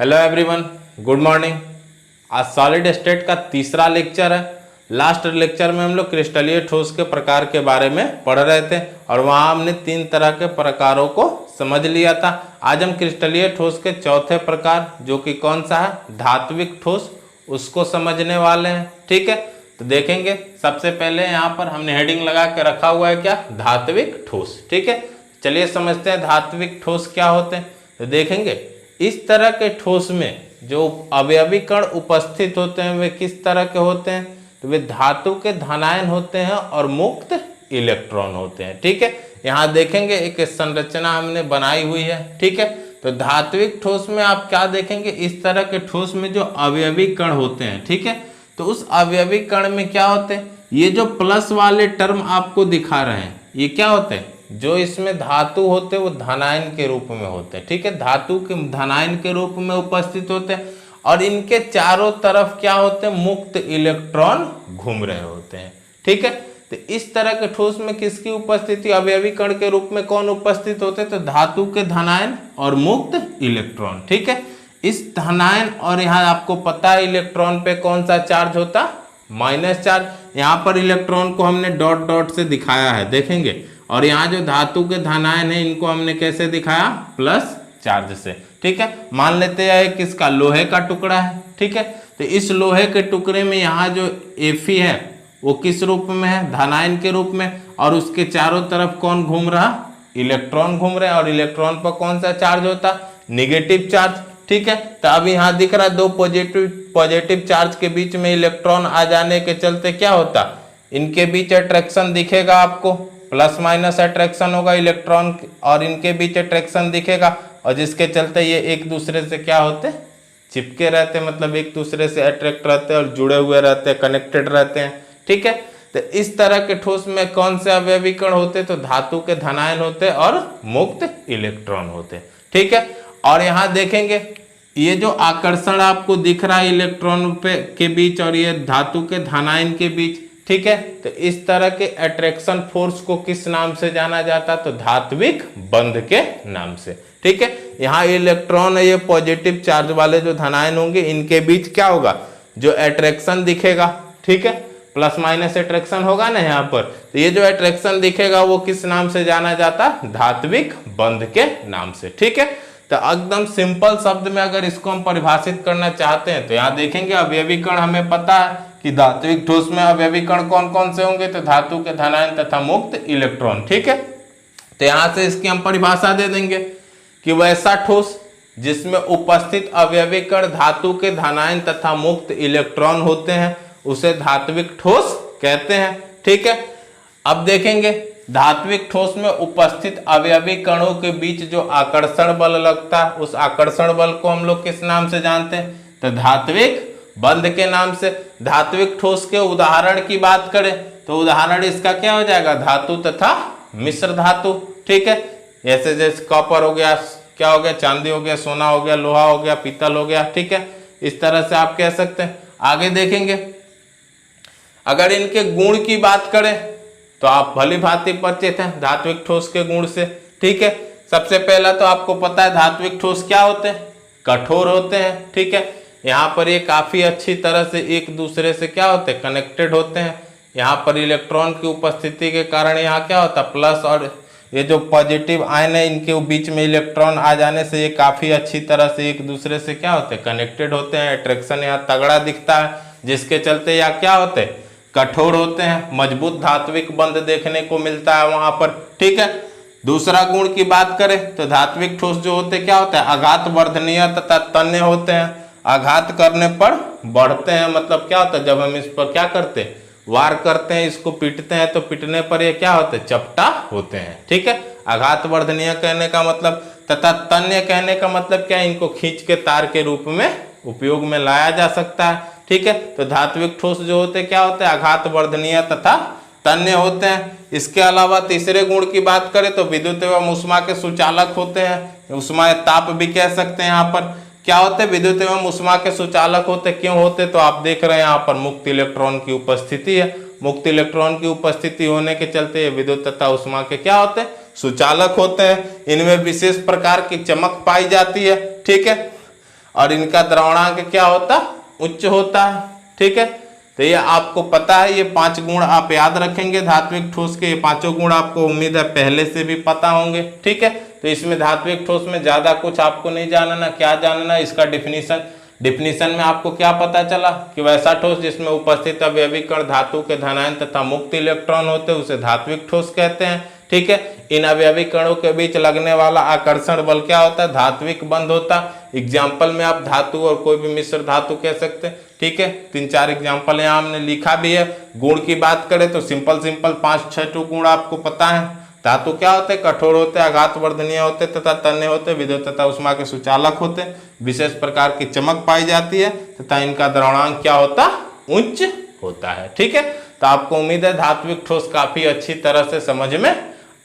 Hello everyone, good morning. आज solid state का तीसरा लेक्चर है। लास्ट लेक्चर में हम लोग क्रिस्टलीय ठोस के प्रकार के बारे में पढ़ रहे थे और वहाँ हमने 3 तरह के प्रकारों को समझ लिया था। आज हम क्रिस्टलीय ठोस के चौथे प्रकार, जो कि कौन सा है, धात्विक ठोस, उसको समझने वाले हैं। ठीक है, तो देखेंगे। सबसे पहले यहाँ पर हमने हेडिंग लगा के रखा हुआ है क्या, धात्विक ठोस। ठीक है, चलिए समझते हैं धात्विक ठोस क्या होते हैं। तो देखेंगे इस तरह के ठोस में जो अवयवी कण उपस्थित होते हैं वे किस तरह के होते हैं, तो वे धातु के धनायन होते हैं और मुक्त इलेक्ट्रॉन होते हैं। ठीक है, यहाँ देखेंगे एक संरचना हमने बनाई हुई है। ठीक है, तो धात्विक ठोस में आप क्या देखेंगे, इस तरह के ठोस में जो अवयवी कण होते हैं। ठीक है, तो उस अवयवी कण में क्या होते हैं, ये जो प्लस वाले टर्म आपको दिखा रहे हैं, ये क्या होते हैं, जो इसमें धातु होते हैं वो धनायन के रूप में होते हैं। ठीक है, धातु के धनायन के रूप में उपस्थित होते हैं और इनके चारों तरफ क्या होते हैं, मुक्त इलेक्ट्रॉन घूम रहे होते हैं। ठीक है, तो इस तरह के ठोस में किसकी उपस्थिति, अवयवी कण के रूप में कौन उपस्थित होते हैं, तो धातु के धनायन और मुक्त इलेक्ट्रॉन। ठीक है, इस धनायन और यहाँ आपको पता है इलेक्ट्रॉन पे कौन सा चार्ज होता, माइनस चार्ज। यहाँ पर इलेक्ट्रॉन को हमने डॉट डॉट से दिखाया है, देखेंगे। और यहाँ जो धातु के धनायन है इनको हमने कैसे दिखाया, प्लस चार्ज से। ठीक है, मान लेते हैं किसका, लोहे का टुकड़ा है। ठीक है, तो इस लोहे के टुकड़े में यहाँ जो Fe है वो किस रूप में है, धनायन के रूप में, और उसके चारों तरफ कौन घूम रहा, इलेक्ट्रॉन घूम रहे हैं। और इलेक्ट्रॉन पर कौन सा चार्ज होता, निगेटिव चार्ज। ठीक है, तो अब यहाँ दिख रहा है दो पॉजिटिव चार्ज के बीच में इलेक्ट्रॉन आ जाने के चलते क्या होता, इनके बीच अट्रैक्शन दिखेगा आपको, प्लस माइनस अट्रैक्शन होगा इलेक्ट्रॉन और इनके बीच अट्रैक्शन दिखेगा, और जिसके चलते ये एक दूसरे से क्या होते, चिपके रहते हैं, मतलब एक दूसरे से अट्रैक्ट रहते हैं और जुड़े हुए रहते हैं, कनेक्टेड रहते हैं। ठीक है, तो इस तरह के ठोस में कौन से अवयवी कण होते, तो धातु के धनायन होते और मुक्त इलेक्ट्रॉन होते। ठीक है, और यहाँ देखेंगे ये जो आकर्षण आपको दिख रहा है इलेक्ट्रॉन पे के बीच और ये धातु के धनायन के बीच। ठीक है, तो इस तरह के अट्रैक्शन फोर्स को किस नाम से जाना जाता, तो धात्विक बंध के नाम से। ठीक है, यहाँ इलेक्ट्रॉन है, ये पॉजिटिव चार्ज वाले जो धनायन होंगे इनके बीच क्या होगा, जो अट्रैक्शन दिखेगा। ठीक है, प्लस माइनस अट्रैक्शन होगा ना यहाँ पर, तो ये जो अट्रैक्शन दिखेगा वो किस नाम से जाना जाता, धात्विक बंध के नाम से। ठीक है, तो एकदम सिंपल शब्द में अगर इसको हम परिभाषित करना चाहते हैं तो यहाँ देखेंगे अवयवी कण हमें पता है कि धात्विक ठोस में अवयवी कण कौन कौन से होंगे, तो धातु के धनायन तथा मुक्त इलेक्ट्रॉन। ठीक है, तो यहाँ से इसकी हम परिभाषा दे देंगे कि वैसा ठोस जिसमें उपस्थित अवयवी कण धातु के धनायन तथा मुक्त इलेक्ट्रॉन होते हैं उसे धात्विक ठोस कहते हैं। ठीक है, अब देखेंगे धात्विक ठोस में उपस्थित अवयवी कणों के बीच जो आकर्षण बल लगता है उस आकर्षण बल को हम लोग किस नाम से जानते हैं, तो धात्विक बंध के नाम से। धात्विक ठोस के उदाहरण की बात करें तो उदाहरण इसका क्या हो जाएगा, धातु तथा मिश्र धातु। ठीक है, जैसे जैसे कॉपर हो गया, क्या हो गया, चांदी हो गया, सोना हो गया, लोहा हो गया, पीतल हो गया। ठीक है, इस तरह से आप कह सकते हैं। आगे देखेंगे अगर इनके गुण की बात करें तो आप भली भांति परिचित हैं धात्विक ठोस के गुण से। ठीक है, सबसे पहला तो आपको पता है धात्विक ठोस क्या होते हैं, कठोर होते हैं। ठीक है, यहाँ पर ये काफी अच्छी तरह से एक दूसरे से क्या होते हैं, कनेक्टेड होते हैं। यहाँ पर इलेक्ट्रॉन की उपस्थिति के कारण यहाँ क्या होता है, प्लस और ये जो पॉजिटिव आयन है इनके बीच में इलेक्ट्रॉन आ जाने से ये काफी अच्छी तरह से एक दूसरे से क्या होते हैं, कनेक्टेड होते हैं। अट्रैक्शन यहाँ तगड़ा दिखता है, जिसके चलते यहाँ क्या होते हैं, कठोर होते हैं, मजबूत धात्विक बंध देखने को मिलता है वहां पर। ठीक है, दूसरा गुण की बात करें तो धात्विक ठोस जो होते क्या होता है, आघात वर्धनीय तथा तन्य होते हैं। आघात करने पर बढ़ते हैं, मतलब क्या होता है, जब हम इस पर क्या करते हैं, वार करते हैं, इसको पीटते हैं, तो पीटने पर ये क्या होते हैं, चपटा होते हैं। ठीक है, आघात वर्धनीय कहने का मतलब तथा तन्य कहने का मतलब क्या, इनको खींच के तार के रूप में उपयोग में लाया जा सकता है। ठीक है, तो धात्विक ठोस जो होते क्या होते हैं, आघात वर्धनीय तथा तन्य होते हैं। इसके अलावा तीसरे गुण की बात करें तो विद्युत एवं ऊष्मा के सुचालक होते हैं, ऊष्मा या ताप भी कह सकते हैं। यहाँ पर क्या होते हैं, विद्युत एवं ऊष्मा के सुचालक होते, क्यों होते, तो आप देख रहे हैं यहाँ पर मुक्त इलेक्ट्रॉन की उपस्थिति है। मुक्त इलेक्ट्रॉन की उपस्थिति होने के चलते विद्युत तथा ऊष्मा के क्या होते हैं, सुचालक होते हैं। इनमें विशेष प्रकार की चमक पाई जाती है। ठीक है, और इनका द्रवणांक क्या होता, उच्च होता है। ठीक है, तो ये आपको पता है, ये 5 गुण आप याद रखेंगे धात्विक ठोस के। ये 5 गुण आपको उम्मीद है पहले से भी पता होंगे। ठीक है, तो इसमें धात्विक ठोस में ज्यादा कुछ आपको नहीं जानना। क्या जानना, इसका डिफिनीशन में आपको क्या पता चला कि वैसा ठोस जिसमें उपस्थित अवयवी कण धातु के धनायन तथा मुक्त इलेक्ट्रॉन होते हैं उसे धात्विक ठोस कहते हैं। ठीक है, इन अवयवी कणों के बीच लगने वाला आकर्षण बल क्या होता है, धात्विक बंध होता है। एग्जाम्पल में आप धातु और कोई भी मिश्र धातु कह सकते हैं। ठीक है, 3-4 एग्जाम्पल यहाँ हमने लिखा भी है। गुण की बात करें तो सिंपल 5-6 गुण आपको पता है। धातु क्या होते हैं, कठोर होते हैं, आघात वर्धनीय होते तथा तन्य होते, विद्युत तथा उष्मा के सुचालक होते, विशेष प्रकार की चमक पाई जाती है तथा इनका द्रवणांक क्या होता, उच्च होता है। ठीक है, तो आपको उम्मीद है धात्विक ठोस काफी अच्छी तरह से समझ में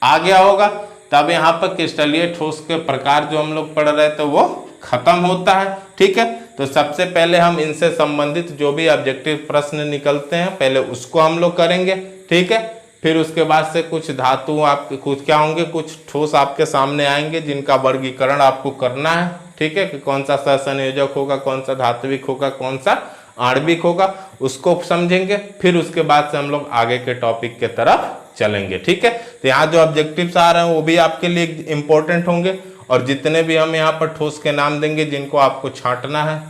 आ गया होगा। तब यहाँ पर क्रिस्टलीय ठोस के प्रकार जो हम लोग पढ़ रहे थे वो खत्म होता है। ठीक है, तो सबसे पहले हम इनसे संबंधित जो भी ऑब्जेक्टिव प्रश्न निकलते हैं पहले उसको हम लोग करेंगे। ठीक है, फिर उसके बाद से कुछ धातु आपके कुछ क्या होंगे, कुछ ठोस आपके सामने आएंगे जिनका वर्गीकरण आपको करना है। ठीक है, कि कौन सा सहसंयोजक होगा, कौन सा धात्विक होगा, कौन सा आणविक होगा, उसको समझेंगे। फिर उसके बाद से हम लोग आगे के टॉपिक के तरफ चलेंगे। ठीक है, तो यहाँ जो ऑब्जेक्टिव्स आ रहे हैं वो भी आपके लिए इंपॉर्टेंट होंगे, और जितने भी हम यहाँ पर ठोस के नाम देंगे जिनको आपको छांटना है,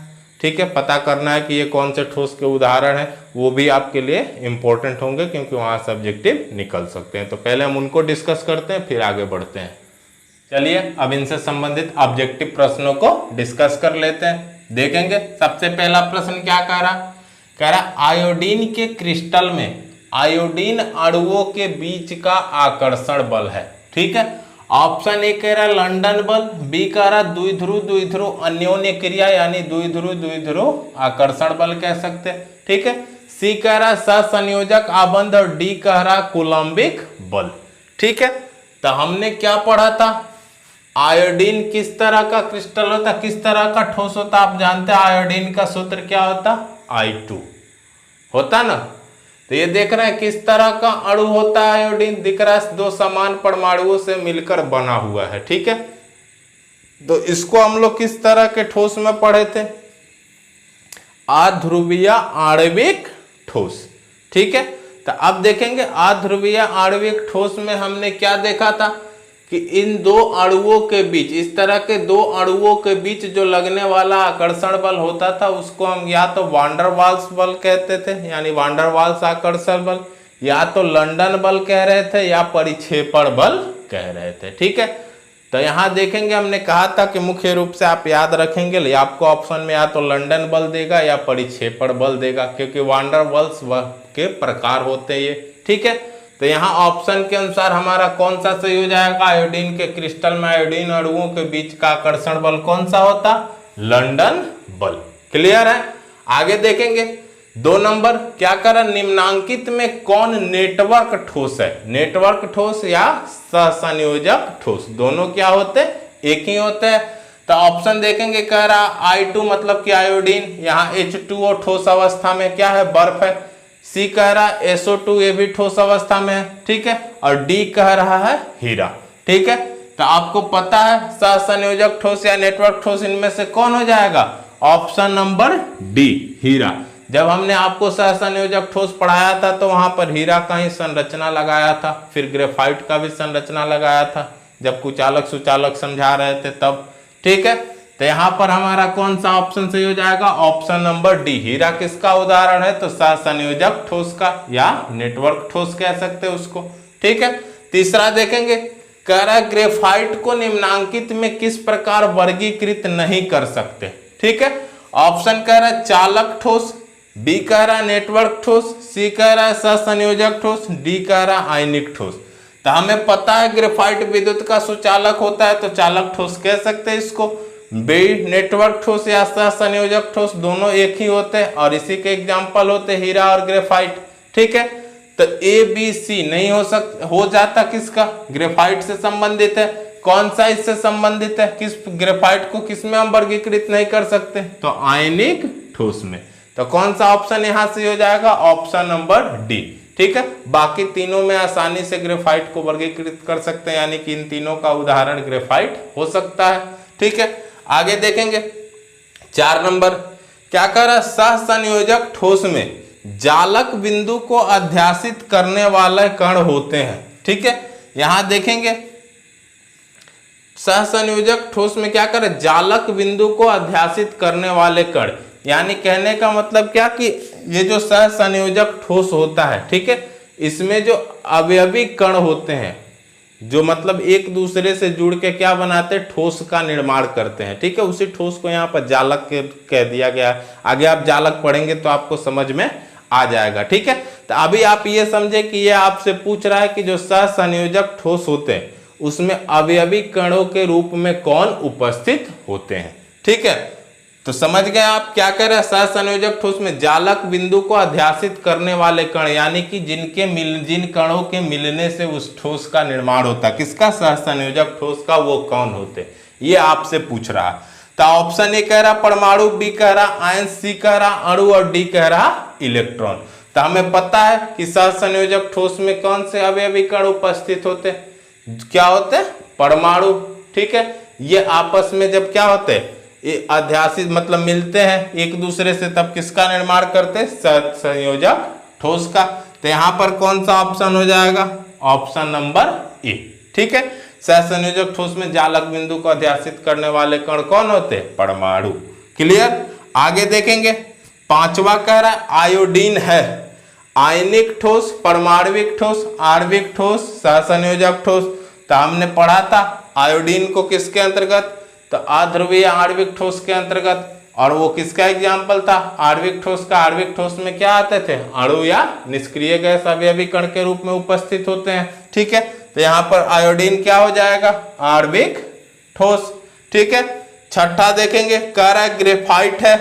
ठीक है, पता करना है कि ये कौन से ठोस के उदाहरण हैं, वो भी आपके लिए इंपॉर्टेंट होंगे क्योंकि वहाँ से ऑब्जेक्टिव निकल सकते हैं। तो पहले हम उनको डिस्कस करते हैं, फिर आगे बढ़ते हैं। चलिए अब इनसे संबंधित ऑब्जेक्टिव प्रश्नों को डिस्कस कर लेते हैं, देखेंगे। सबसे पहला प्रश्न क्या कह रहा आयोडीन के क्रिस्टल में आयोडीन अणुओं के बीच का आकर्षण बल है। ठीक है, ऑप्शन ए कह रहा लंडन बल, बी कह रहा द्विध्रुव अन्योन्य क्रिया यानी द्विध्रुव आकर्षण बल कह सकते हैं। ठीक है, सी कह रहा सहसंयोजक आबंध, और डी कह रहा कूलम्बिक बल। ठीक है, तो हमने क्या पढ़ा था, आयोडीन किस तरह का क्रिस्टल होता, किस तरह का ठोस होता, आप जानते हैं आयोडीन का सूत्र क्या होता, I2 होता ना। तो ये देख रहे हैं किस तरह का अणु होता है आयोडीन, दिख रहा है 2 समान परमाणुओं से मिलकर बना हुआ है। ठीक है, तो इसको हम लोग किस तरह के ठोस में पढ़े थे, अध्रुवीय आणविक ठोस। ठीक है, तो अब देखेंगे अध्रुवीय आणविक ठोस में हमने क्या देखा था कि इन 2 अणुओं के बीच, इस तरह के 2 अणुओं के बीच जो लगने वाला आकर्षण बल होता था उसको हम या तो वान डर वाल्स बल कहते थे यानी वान डर वाल्स आकर्षण बल, या तो लंदन बल कह रहे थे, या परिक्षेपण बल कह रहे थे। ठीक है, तो यहाँ देखेंगे हमने कहा था कि मुख्य रूप से आप याद रखेंगे, या आपको ऑप्शन में या तो लंदन बल देगा या परिक्षेपण बल देगा, क्योंकि वान डर वाल्स के प्रकार होते हैं ये। ठीक है, तो यहाँ ऑप्शन के अनुसार हमारा कौन सा सही हो जाएगा, आयोडीन के क्रिस्टल में आयोडीन अणुओं के बीच का आकर्षण बल कौन सा होता, लंदन बल। क्लियर है, आगे देखेंगे 2 नंबर क्या करा, निम्नांकित में कौन नेटवर्क ठोस है, नेटवर्क ठोस या सहसंयोजक ठोस, दोनों क्या होते, एक ही होते हैं। तो ऑप्शन देखेंगे, कह रहा I2 मतलब कि आयोडीन, यहाँ H2O ठोस अवस्था में क्या है, बर्फ है। सी कह रहा SO2 ये भी ठोस अवस्था में है। ठीक है, और डी कह रहा है हीरा। ठीक है, तो आपको पता है सहसंयोजक ठोस या नेटवर्क ठोस इनमें से कौन हो जाएगा, ऑप्शन नंबर डी हीरा। जब हमने आपको सहसंयोजक ठोस पढ़ाया था तो वहां पर हीरा का ही संरचना लगाया था, फिर ग्रेफाइट का भी संरचना लगाया था जब कुचालक सुचालक समझा रहे थे तब। ठीक है, तो यहाँ पर हमारा कौन सा ऑप्शन सही हो जाएगा, ऑप्शन नंबर डी हीरा किसका उदाहरण है, तो सहसंयोजक ठोस का या नेटवर्क ठोस कह सकते हैं उसको। ठीक है, तीसरा देखेंगे, कह रहा है ग्रेफाइट को निम्नांकित में किस प्रकार वर्गीकृत नहीं कर सकते। ठीक है, ऑप्शन कह रहा है चालक ठोस, बी कह रहा है नेटवर्क ठोस, सी कह रहा है सहसंयोजक ठोस, डी कह रहा है आयनिक ठोस। तो हमें पता है ग्रेफाइट विद्युत का सुचालक होता है तो चालक ठोस कह सकते हैं इसको। बी नेटवर्क ठोस या सहसंयोजक ठोस दोनों एक ही होते हैं और इसी के एग्जाम्पल होते हीरा और ग्रेफाइट। ठीक है, तो ए बी सी नहीं हो जाता, किसका, ग्रेफाइट से संबंधित है। कौन सा इससे संबंधित है, किस ग्रेफाइट को किस में हम वर्गीकृत नहीं कर सकते, तो आयनिक ठोस में। तो कौन सा ऑप्शन यहां से हो जाएगा, ऑप्शन नंबर डी। ठीक है, बाकी तीनों में आसानी से ग्रेफाइट को वर्गीकृत कर सकते हैं, यानी कि इन तीनों का उदाहरण ग्रेफाइट हो सकता है। ठीक है, आगे देखेंगे 4 नंबर क्या कह रहा है, सहसंयोजक ठोस में जालक बिंदु को अध्यासित करने वाले कण होते हैं। ठीक है, यहां देखेंगे सहसंयोजक ठोस में क्या करे, जालक बिंदु को अध्यासित करने वाले कण, यानी कहने का मतलब क्या कि ये जो सहसंयोजक ठोस होता है, ठीक है, इसमें जो अवयवी कण होते हैं जो मतलब एक दूसरे से जुड़ के क्या बनाते हैं, ठोस का निर्माण करते हैं। ठीक है, उसी ठोस को यहाँ पर जालक कह दिया गया है। आगे आप जालक पढ़ेंगे तो आपको समझ में आ जाएगा। ठीक है, तो अभी आप ये समझे कि ये आपसे पूछ रहा है कि जो सहसंयोजक ठोस होते हैं उसमें अवयवी कणों के रूप में कौन उपस्थित होते हैं। ठीक है, तो समझ गए आप क्या कह रहे हैं, सहसंयोजक ठोस में जालक बिंदु को अध्यासित करने वाले कण, यानी कि जिन कणों के मिलने से उस ठोस का निर्माण होता है, किसका, सहसंयोजक ठोस का, वो कौन होते, ये आपसे पूछ रहा है। तो ऑप्शन ए कह रहा परमाणु, बी कह रहा आयन, सी कह रहा अणु और डी कह रहा इलेक्ट्रॉन। तो हमें पता है कि सहसंयोजक ठोस में कौन से अवयवी कण उपस्थित होते, क्या होते, परमाणु। ठीक है, ये आपस में जब क्या होते, ये अध्यासित मतलब मिलते हैं एक दूसरे से, तब किसका निर्माण करते, सहसंयोजक ठोस का। तो यहां पर कौन सा ऑप्शन हो जाएगा, ऑप्शन नंबर ए। ठीक है, सहसंयोजक ठोस में जालक बिंदु को अध्यासित करने वाले कण कौन होते, परमाणु। क्लियर, आगे देखेंगे 5वां कह रहा है आयोडीन है आयनिक ठोस, परमाणविक ठोस, आणविक ठोस, सहसंयोजक ठोस। तो हमने पढ़ा था आयोडीन को किसके अंतर्गत, तो अध्रुवीय आणविक ठोस के अंतर्गत, और वो किसका एग्जाम्पल था, आणविक ठोस का। आणविक ठोस में क्या आते थे, अणु या निष्क्रिय गैस अवयवी कण के रूप में उपस्थित होते हैं। ठीक है, तो यहाँ पर आयोडीन क्या हो जाएगा, आणविक ठोस। ठीक है, 6ठा देखेंगे, कह रहा है ग्रेफाइट है।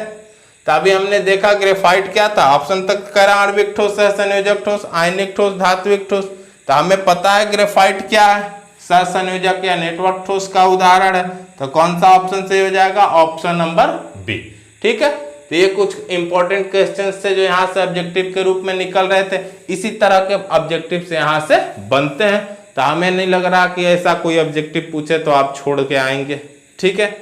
तो अभी हमने देखा ग्रेफाइट क्या था, ऑप्शन तक कह रहा आणविक ठोस, सहसंयोजक ठोस, आयनिक ठोस, धात्विक ठोस। तो हमें पता है ग्रेफाइट क्या है, सहसंयोजक या नेटवर्क ठोस का उदाहरण है। तो कौन सा ऑप्शन सही हो जाएगा, ऑप्शन नंबर बी। ठीक है, तो ये कुछ इंपॉर्टेंट क्वेश्चंस थे जो यहाँ से ऑब्जेक्टिव के रूप में निकल रहे थे। इसी तरह के ऑब्जेक्टिव से यहाँ से बनते हैं। तो हमें नहीं लग रहा कि ऐसा कोई ऑब्जेक्टिव पूछे तो आप छोड़ के आएंगे। ठीक है,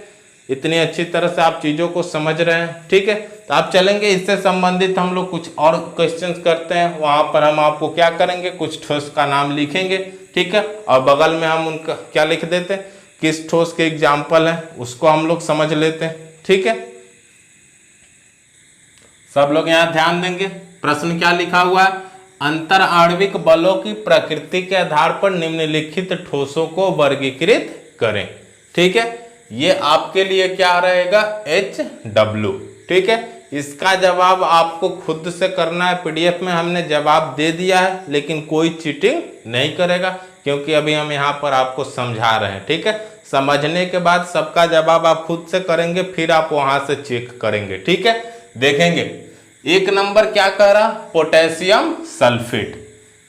इतनी अच्छी तरह से आप चीजों को समझ रहे हैं। ठीक है, तो आप चलेंगे इससे संबंधित हम लोग कुछ और क्वेश्चंस करते हैं। वहां पर हम आपको क्या करेंगे, कुछ ठोस का नाम लिखेंगे। ठीक है, और बगल में हम उनका क्या लिख देते हैं, किस ठोस के एग्जाम्पल है उसको हम लोग समझ लेते हैं। ठीक है, सब लोग यहाँ ध्यान देंगे। प्रश्न क्या लिखा हुआ है, अंतर आणविक बलों की प्रकृति के आधार पर निम्नलिखित ठोसों को वर्गीकृत करें। ठीक है, ये आपके लिए क्या रहेगा, HW। ठीक है, इसका जवाब आपको खुद से करना है। PDF में हमने जवाब दे दिया है, लेकिन कोई चीटिंग नहीं करेगा क्योंकि अभी हम यहाँ पर आपको समझा रहे हैं। ठीक है, समझने के बाद सबका जवाब आप खुद से करेंगे, फिर आप वहां से चेक करेंगे। ठीक है, देखेंगे 1 नंबर क्या कह रहा, पोटेशियम सल्फेट।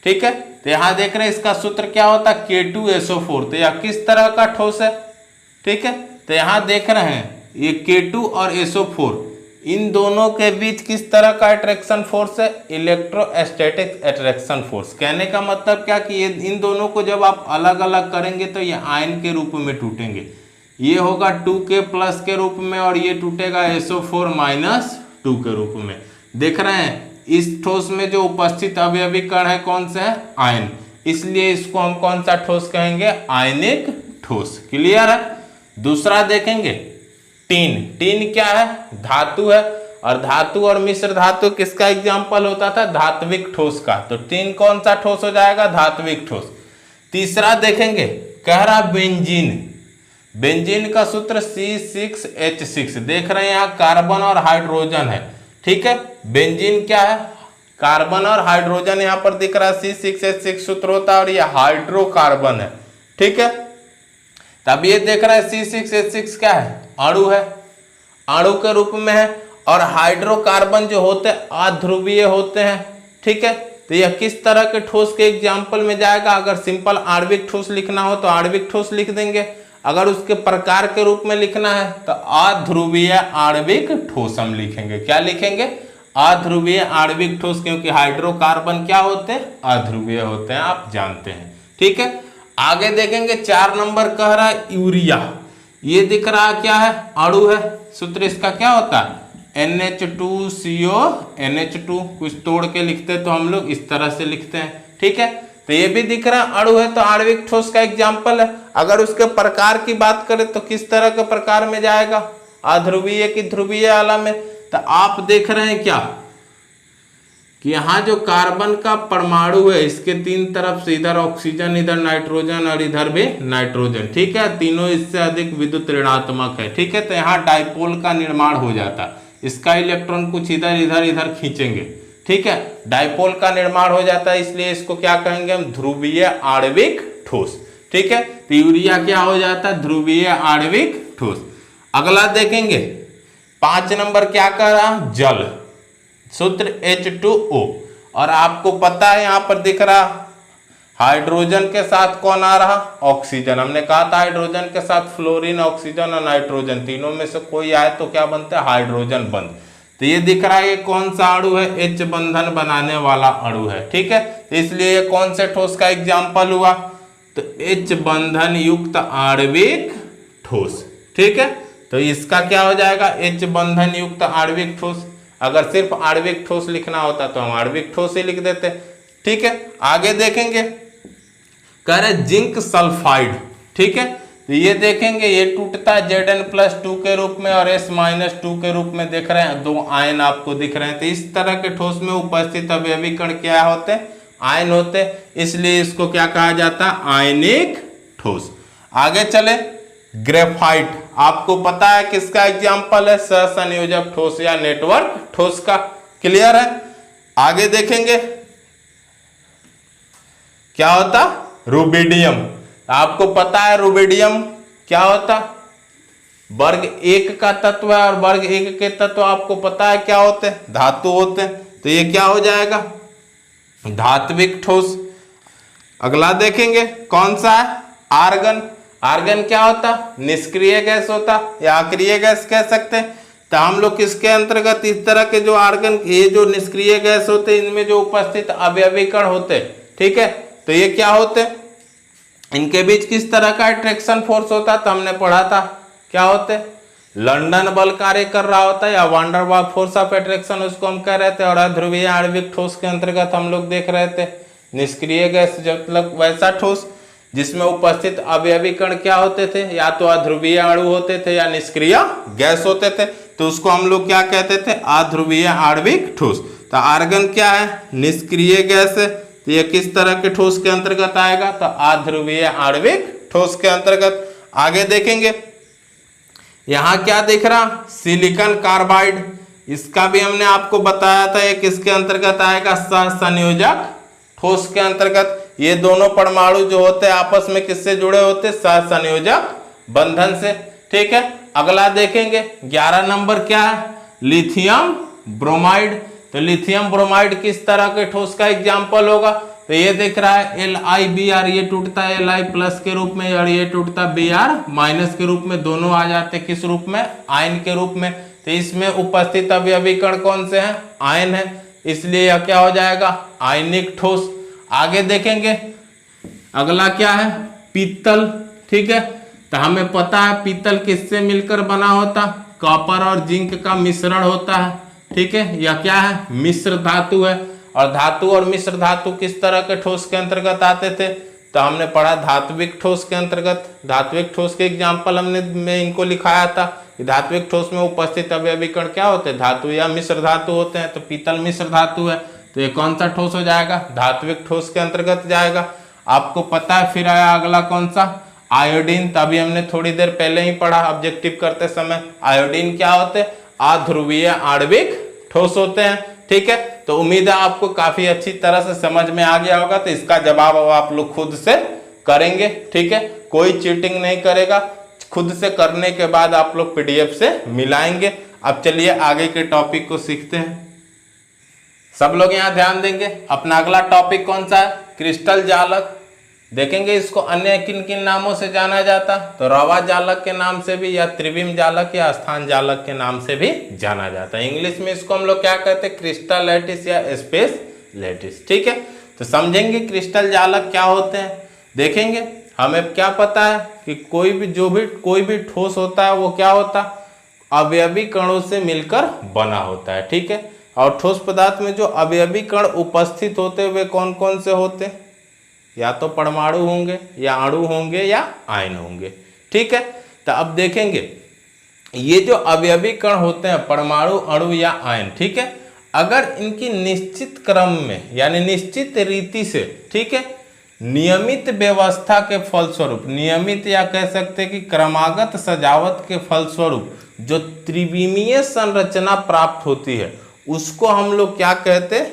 ठीक है, तो यहां देख रहे हैं इसका सूत्र क्या होता है, K2SO4। तो यह किस तरह का ठोस है। ठीक है, तो यहां देख रहे हैं ये K2 और SO4, इन दोनों के बीच किस तरह का अट्रैक्शन फोर्स है, इलेक्ट्रोस्टैटिक अट्रैक्शन फोर्स। कहने का मतलब क्या कि ये इन दोनों को जब आप अलग अलग करेंगे तो ये आयन के रूप में टूटेंगे। ये होगा 2K प्लस के रूप में और ये टूटेगा SO4 माइनस 2 के रूप में। देख रहे हैं इस ठोस में जो उपस्थित अवयवी कण है कौन सा है, आयन, इसलिए इसको हम कौन सा ठोस कहेंगे, आयनिक ठोस। क्लियर है। दूसरा देखेंगे टीन। टीन क्या है, धातु है, और धातु और मिश्र धातु किसका एग्जाम्पल होता था, धात्विक ठोस का। तो टीन कौन सा ठोस हो जाएगा, धात्विक ठोस। तीसरा देखेंगे, कह रहा बेंजीन। बेंजीन का सूत्र C6H6। देख रहे हैं यहाँ कार्बन और हाइड्रोजन है। ठीक है, बेंजीन क्या है, कार्बन और हाइड्रोजन यहाँ पर दिख रहा है, C6H6 सूत्र होता है और ये हाइड्रोकार्बन है। ठीक है, तब ये देख रहा है C6H6 क्या है, अणु है, अणु के रूप में है, और हाइड्रोकार्बन जो होते हैं अध्रुवीय होते हैं। ठीक है, तो यह किस तरह के ठोस के एग्जाम्पल में जाएगा। अगर सिंपल आणविक ठोस लिखना हो तो आणविक ठोस लिख देंगे, अगर उसके प्रकार के रूप में लिखना है तो अध्रुवीय आणविक ठोस हम लिखेंगे। क्या लिखेंगे, अध्रुवीय आणविक ठोस, क्योंकि हाइड्रोकार्बन क्या होते हैं, अध्रुवीय होते हैं, आप जानते हैं। ठीक है, आगे देखेंगे 4 नंबर कह रहा है यूरिया। ये दिख रहा क्या है, अणु है। सूत्र इसका क्या होता है, NH2CO NH2। कुछ तोड़ के लिखते तो हम लोग इस तरह से लिखते हैं, ठीक है। तो ये भी दिख रहा अणु है, तो आणविक ठोस का एग्जाम्पल है। अगर उसके प्रकार की बात करें तो किस तरह के प्रकार में जाएगा, अध्रुवीय की ध्रुवीय वाला में। तो आप देख रहे हैं क्या कि यहाँ जो कार्बन का परमाणु है, इसके तीन तरफ से, इधर ऑक्सीजन, इधर नाइट्रोजन और इधर भी नाइट्रोजन, ठीक है। तीनों इससे अधिक विद्युत ऋणात्मक है, ठीक है। तो यहाँ डाइपोल का निर्माण हो जाता है। इसका इलेक्ट्रॉन कुछ इधर इधर इधर खींचेंगे, ठीक है। डाइपोल का निर्माण हो जाता है, इसलिए इसको क्या कहेंगे हम, ध्रुवीय आणविक ठोस, ठीक है। तो यूरिया क्या हो जाता है, ध्रुवीय आणविक ठोस। अगला देखेंगे 5 नंबर क्या कह रहा, जल। सूत्र H2O। और आपको पता है यहाँ पर दिख रहा हाइड्रोजन के साथ कौन आ रहा, ऑक्सीजन। हमने कहा था हाइड्रोजन के साथ फ्लोरीन, ऑक्सीजन और नाइट्रोजन, तीनों में से कोई आए तो क्या बनता है, हाइड्रोजन बंध। तो ये दिख रहा है ये कौन सा अणु है, H बंधन बनाने वाला अणु है, ठीक है। तो इसलिए ये कौन से ठोस का एग्जाम्पल हुआ, तो H बंधन युक्त आणविक ठोस, ठीक है। तो इसका क्या हो जाएगा, H बंधन युक्त आणविक ठोस। अगर सिर्फ आणविक ठोस लिखना होता तो हम आणविक ठोस ही लिख देते, ठीक है। आगे देखेंगे, कह रहे जिंक सल्फाइड, ठीक है। तो ये देखेंगे, ये टूटता है Zn+2 के रूप में और S-2 के रूप में, देख रहे हैं 2 आयन आपको दिख रहे हैं। तो इस तरह के ठोस में उपस्थित अवयवी कण क्या होते हैं, आयन होते, इसलिए इसको क्या कहा जाता है, आयनिक ठोस। आगे चले, ग्रेफाइट, आपको पता है किसका एग्जाम्पल है, सहसंयोजक ठोस या नेटवर्क ठोस का, क्लियर है। आगे देखेंगे क्या होता, रुबिडियम। आपको पता है रुबिडियम क्या होता, वर्ग 1 का तत्व है, और वर्ग 1 के तत्व आपको पता है क्या होते हैं, धातु होते हैं। तो ये क्या हो जाएगा, धात्विक ठोस। अगला देखेंगे कौन सा है, आर्गन। आर्गन क्या होता, निष्क्रिय गैस होता या अक्रिय गैस कह सकते हैं। तो हम लोग किसके अंतर्गत, इस तरह के जो आर्गन, ये जो निष्क्रिय गैस होते हैं, इनमें जो उपस्थित अवयवी कण होते, ठीक है। तो ये क्या होते, इनके बीच किस तरह का अट्रैक्शन फोर्स होता, तो हमने पढ़ा था क्या होते, लंदन बल कार्य कर रहा होता है या वांडरवाल फोर्स ऑफ अट्रैक्शन उसको हम कह रहे थे। और अध्रुवीय आणविक ठोस के अंतर्गत हम लोग देख रहे थे निष्क्रिय गैस, मतलब वैसा ठोस जिसमें उपस्थित अवयवी कण क्या होते थे, या तो अध्रुवीय अणु होते थे या निष्क्रिय गैस होते थे। तो उसको हम लोग क्या कहते थे, अध्रुवीय आणविक ठोस। तो आर्गन क्या है, निष्क्रिय गैस है। तो ये किस तरह के ठोस के अंतर्गत आएगा, तो अध्रुवीय आणविक ठोस के अंतर्गत। आगे देखेंगे, यहां क्या दिख रहा, सिलिकॉन कार्बाइड। इसका भी हमने आपको बताया था, ये किसके अंतर्गत आएगा, सहसंयोजक ठोस के अंतर्गत। ये दोनों परमाणु जो होते हैं आपस में किससे जुड़े होते, सहसंयोजक बंधन से, ठीक है। अगला देखेंगे 11 नंबर क्या है, लिथियम ब्रोमाइड। तो लिथियम ब्रोमाइड किस तरह के ठोस का एग्जाम्पल होगा, तो ये दिख रहा है LiBr, ये टूटता है Li+ के रूप में और ये टूटता Br- के रूप में, दोनों आ जाते किस रूप में, आयन के रूप में। तो इसमें उपस्थित अवयवी कण कौन से हैं, आयन है, इसलिए यह क्या हो जाएगा, आयनिक ठोस। आगे देखेंगे, अगला क्या है, पीतल, ठीक है। तो हमें पता है पीतल किससे मिलकर बना होता, कॉपर और जिंक का मिश्रण होता है, ठीक है। यह क्या है, मिश्र धातु है। और धातु और मिश्र धातु किस तरह के ठोस के अंतर्गत आते थे, तो हमने पढ़ा धात्विक ठोस के अंतर्गत। धात्विक ठोस के एग्जाम्पल हमने में इनको लिखाया था कि धात्विक ठोस में उपस्थित अवयवी कण क्या होते हैं, धातु या मिश्र धातु होते हैं। तो पीतल मिश्र धातु है, तो ये कौन सा ठोस हो जाएगा, धात्विक ठोस के अंतर्गत जाएगा। आपको पता है फिर आया अगला कौन सा, आयोडीन। तभी हमने थोड़ी देर पहले ही पढ़ा ऑब्जेक्टिव करते समय। आयोडीन क्या होते हैं, अध्रुवीय आणविक ठोस होते हैं, ठीक है। तो उम्मीद है आपको काफी अच्छी तरह से समझ में आ गया होगा। तो इसका जवाब अब आप लोग खुद से करेंगे, ठीक है। कोई चीटिंग नहीं करेगा, खुद से करने के बाद आप लोग PDF से मिलाएंगे। अब चलिए आगे के टॉपिक को सीखते हैं। सब लोग यहाँ ध्यान देंगे। अपना अगला टॉपिक कौन सा है, क्रिस्टल जालक। देखेंगे इसको अन्य किन किन नामों से जाना जाता, तो रवा जालक के नाम से भी, या त्रिविम जालक या स्थान जालक के नाम से भी जाना जाता है। इंग्लिश में इसको हम लोग क्या कहते हैं, क्रिस्टल लैटिस या स्पेस लैटिस, ठीक है। तो समझेंगे क्रिस्टल जालक क्या होते हैं। देखेंगे हमें क्या पता है कि कोई भी ठोस होता है वो क्या होता, अवयवी कणों से मिलकर बना होता है। ठीक है, और ठोस पदार्थ में जो अवयवी कण उपस्थित होते हैं वे कौन कौन से होते हैं, या तो परमाणु होंगे या अणु होंगे या आयन होंगे। ठीक है, तो अब देखेंगे ये जो अवयवी कण होते हैं परमाणु, अणु या आयन, ठीक है, अगर इनकी निश्चित क्रम में यानी निश्चित रीति से, ठीक है, नियमित व्यवस्था के फलस्वरूप, नियमित या कह सकते हैं कि क्रमागत सजावट के फलस्वरूप जो त्रिविमीय संरचना प्राप्त होती है उसको हम लोग क्या कहते हैं,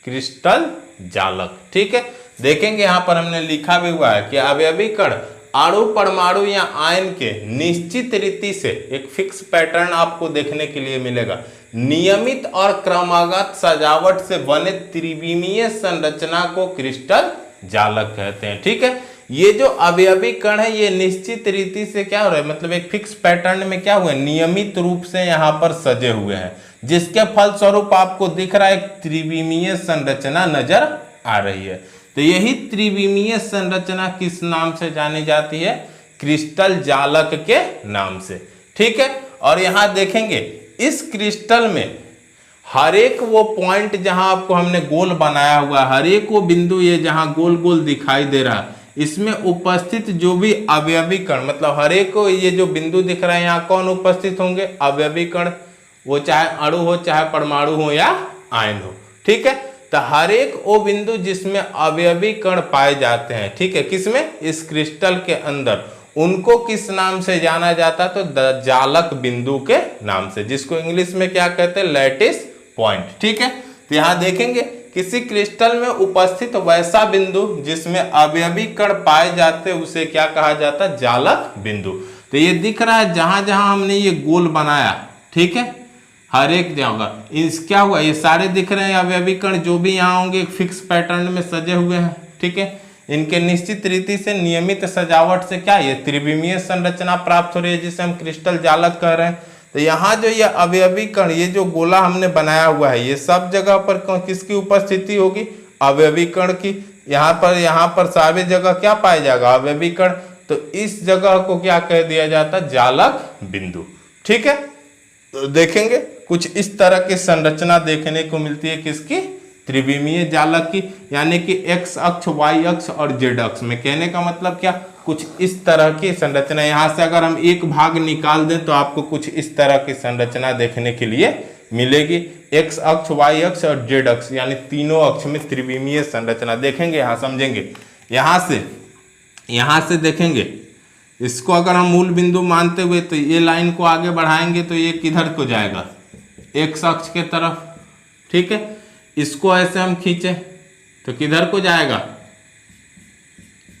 क्रिस्टल जालक। ठीक है, देखेंगे यहां पर हमने लिखा भी हुआ है कि अवयवी कण अणु, परमाणु या आयन के निश्चित रीति से एक फिक्स पैटर्न आपको देखने के लिए मिलेगा, नियमित और क्रमागत सजावट से बने त्रिविमीय संरचना को क्रिस्टल जालक कहते हैं। ठीक है, ये जो अवयवी कण है ये निश्चित रीति से क्या हो रहा है, मतलब एक फिक्स पैटर्न में क्या हुए, नियमित रूप से यहाँ पर सजे हुए हैं, जिसके फलस्वरूप आपको दिख रहा है एक त्रिविमीय संरचना नजर आ रही है। तो यही त्रिविमीय संरचना किस नाम से जानी जाती है, क्रिस्टल जालक के नाम से। ठीक है, और यहां देखेंगे इस क्रिस्टल में हर एक वो पॉइंट जहां आपको हमने गोल बनाया हुआ है, हर एक वो बिंदु ये जहां गोल गोल दिखाई दे रहा है, इसमें उपस्थित जो भी अवयवी कण, मतलब हर एक को ये जो बिंदु दिख रहा है यहाँ कौन उपस्थित होंगे, अवयवी कण, वो चाहे अणु हो, चाहे परमाणु हो या आयन हो। ठीक है, तो हर एक वो बिंदु जिसमें अवयवी कण पाए जाते हैं, ठीक है, किसमें, इस क्रिस्टल के अंदर, उनको किस नाम से जाना जाता है, तो जालक बिंदु के नाम से, जिसको इंग्लिश में क्या कहते हैं, लैटिस पॉइंट। ठीक है, तो यहां देखेंगे किसी क्रिस्टल में उपस्थित वैसा बिंदु जिसमें अवयवी कण पाए जाते हैं उसे क्या कहा जाता है, जालक बिंदु। तो ये दिख रहा है जहां जहां हमने ये गोल बनाया, ठीक है, हर एक जगह इस क्या हुआ, ये सारे दिख रहे हैं अवयवी कण जो भी यहाँ होंगे एक फिक्स पैटर्न में सजे हुए हैं। ठीक है, इनके निश्चित रीति से नियमित सजावट से क्या ये त्रिविमीय संरचना प्राप्त हो रही है, जिसे हम क्रिस्टल जालक कह रहे हैं। तो यहाँ जो ये अवयवी कण, ये जो गोला हमने बनाया हुआ है, ये सब जगह पर किसकी उपस्थिति होगी, अवयवी कण की। यहाँ पर सारे जगह क्या पाया जाएगा, अवयवी कण। तो इस जगह को क्या कह दिया जाता है, जालक बिंदु। ठीक है, तो देखेंगे कुछ इस तरह की संरचना देखने को मिलती है किसकी, त्रिविमीय जालक की, यानी कि एक्स अक्ष, वाई अक्ष और जेड अक्ष में। कहने का मतलब क्या, कुछ इस तरह की संरचना। यहाँ से अगर हम एक भाग निकाल दें तो आपको कुछ इस तरह की संरचना देखने के लिए मिलेगी, एक्स अक्ष, वाई अक्ष और जेड अक्ष, यानी तीनों अक्ष में त्रिविमीय संरचना देखेंगे। यहाँ समझेंगे, यहाँ से देखेंगे, इसको अगर हम मूल बिंदु मानते हुए तो ये लाइन को आगे बढ़ाएंगे तो ये किधर को जाएगा, एक्स अक्ष के तरफ। ठीक है, इसको ऐसे हम खींचे तो किधर को जाएगा,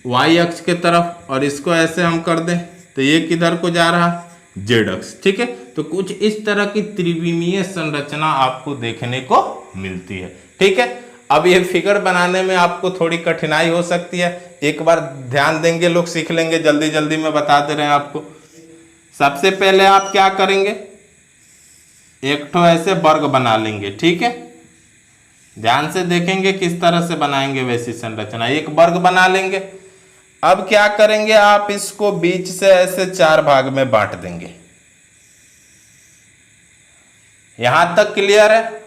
वाई अक्ष के तरफ, और इसको ऐसे हम कर दें तो ये किधर को जा रहा, जेड अक्ष। ठीक है, तो कुछ इस तरह की त्रिविमीय संरचना आपको देखने को मिलती है। ठीक है, अब ये फिगर बनाने में आपको थोड़ी कठिनाई हो सकती है, एक बार ध्यान देंगे लोग सीख लेंगे, जल्दी जल्दी में बता दे रहे हैं आपको। सबसे पहले आप क्या करेंगे, एक ठो ऐसे वर्ग बना लेंगे। ठीक है, ध्यान से देखेंगे किस तरह से बनाएंगे वैसी संरचना, एक वर्ग बना लेंगे। अब क्या करेंगे, आप इसको बीच से ऐसे 4 भाग में बांट देंगे। यहां तक क्लियर है।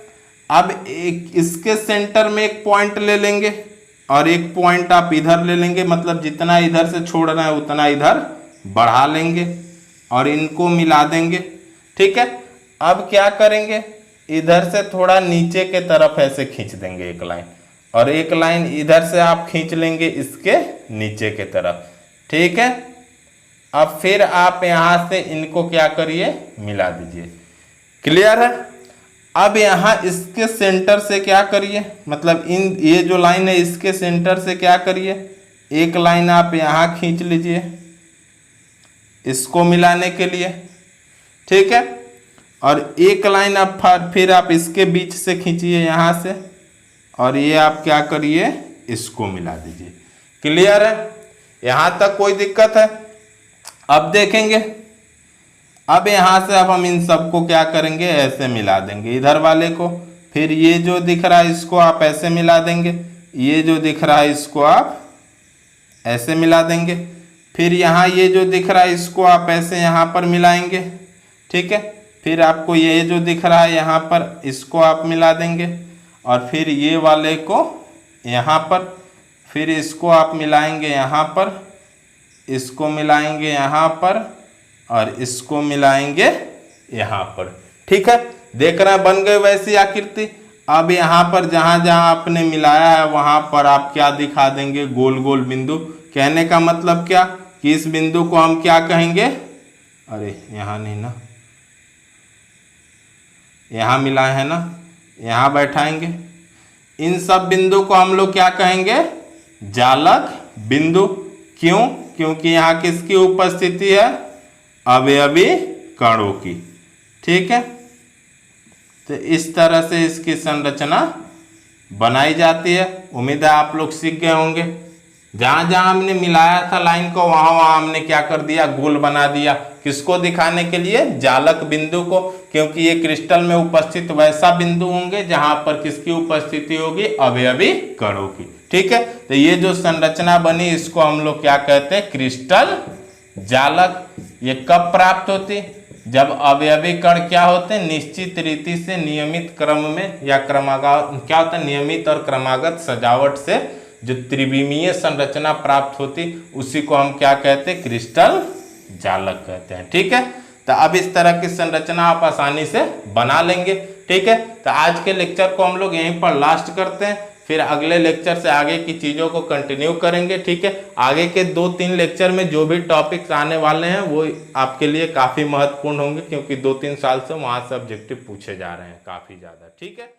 अब एक इसके सेंटर में एक पॉइंट ले लेंगे और एक पॉइंट आप इधर ले लेंगे, मतलब जितना इधर से छोड़ रहे हैं उतना इधर बढ़ा लेंगे और इनको मिला देंगे। ठीक है, अब क्या करेंगे, इधर से थोड़ा नीचे के तरफ ऐसे खींच देंगे एक लाइन, और एक लाइन इधर से आप खींच लेंगे इसके नीचे के तरफ। ठीक है, अब फिर आप यहां से इनको क्या करिए, मिला दीजिए। क्लियर है। अब यहां इसके सेंटर से क्या करिए, मतलब ये जो लाइन है इसके सेंटर से क्या करिए, एक लाइन आप यहां खींच लीजिए इसको मिलाने के लिए। ठीक है, और एक लाइन आप फिर आप इसके बीच से खींचिए यहां से, और ये आप क्या करिए, इसको मिला दीजिए। क्लियर है, यहां तक कोई दिक्कत है। अब देखेंगे, अब यहां से अब हम इन सबको क्या करेंगे, ऐसे मिला देंगे इधर वाले को। फिर ये जो दिख रहा है इसको आप ऐसे मिला देंगे, ये जो दिख रहा है इसको आप ऐसे मिला देंगे। फिर यहाँ ये जो दिख रहा है इसको आप ऐसे यहाँ पर मिलाएंगे, ठीक है। फिर आपको ये जो दिख रहा है यहाँ पर इसको आप मिला देंगे, और फिर ये वाले को यहाँ पर, फिर इसको आप मिलाएंगे यहाँ पर, इसको मिलाएंगे यहाँ पर, और इसको मिलाएंगे यहाँ पर, ठीक है। देख रहे हैं बन गए वैसी आकृति। अब यहाँ पर जहाँ जहाँ आपने मिलाया है वहाँ पर आप क्या दिखा देंगे, गोल गोल बिंदु। कहने का मतलब क्या कि इस बिंदु को हम क्या कहेंगे, अरे यहाँ नहीं ना, यहाँ मिलाए है ना, यहाँ बैठाएंगे। इन सब बिंदु को हम लोग क्या कहेंगे, जालक बिंदु। क्यों? क्योंकि यहाँ किसकी उपस्थिति है, अवयवी कणों की, ठीक है। तो इस तरह से इसकी संरचना बनाई जाती है। उम्मीद है आप लोग सीख गए होंगे। जहाँ जहाँ हमने मिलाया था लाइन को वहाँ वहाँ हमने क्या कर दिया, गोल बना दिया। किसको दिखाने के लिए, जालक बिंदु को, क्योंकि ये क्रिस्टल में उपस्थित वैसा बिंदु होंगे जहाँ पर किसकी उपस्थिति होगी, अवयवी कणों की, ठीक है। तो ये जो संरचना बनी इसको हम लोग क्या कहते हैं, क्रिस्टल जालक। ये कब प्राप्त होती, जब अवयवी कण क्या होते हैं, निश्चित रीति से नियमित क्रम में या क्रमागत, क्या होता है, नियमित और क्रमागत सजावट से जो त्रिविमीय संरचना प्राप्त होती उसी को हम क्या कहते हैं, क्रिस्टल जालक कहते हैं, ठीक है। तो अब इस तरह की संरचना आप आसानी से बना लेंगे, ठीक है। तो आज के लेक्चर को हम लोग यहीं पर लास्ट करते हैं, फिर अगले लेक्चर से आगे की चीज़ों को कंटिन्यू करेंगे, ठीक है। आगे के 2-3 लेक्चर में जो भी टॉपिक्स आने वाले हैं वो आपके लिए काफ़ी महत्वपूर्ण होंगे, क्योंकि 2-3 साल से वहाँ से ऑब्जेक्टिव पूछे जा रहे हैं काफ़ी ज़्यादा, ठीक है।